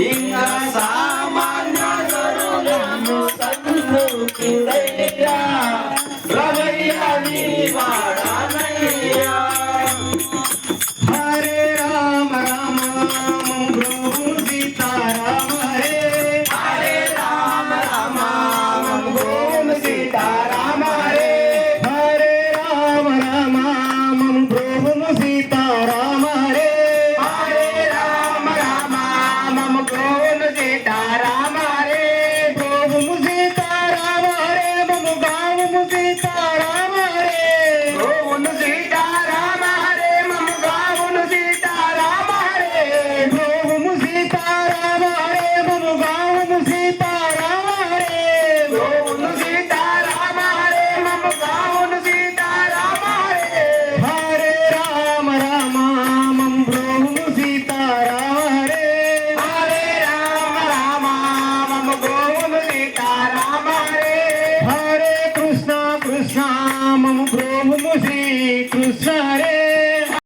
ఇంకా సామాన్య జనులను సన్నుకుడయ్యా రమయ్య నీ వాడనయ్యా. హరే రామ రామ ప్రభు సీతారామ హరే రామ రామ ఓం సీతారామ హరే. హరే రామ రామ ప్రభు సీతారామ హరే రామ రామ ఓం సీతారామ హరే. ప్రభు సీతారామ మమ గాము సీతారామ ఓం సీతారామ హరే మమ గావును సీతారామ హరే. ప్రభు సీతారామ మమ గాము సీతారామ ఓం సీతారామ హరే మమ గావును సీతారామ హరే. హరే రామ రామ ప్రభు సీతారామ హరే రామ రామ మమ గోవును సీతారామ హరే. హరే కృష్ణ కృష్ణ మమ ప్రభు శ్రీ కృష్ణ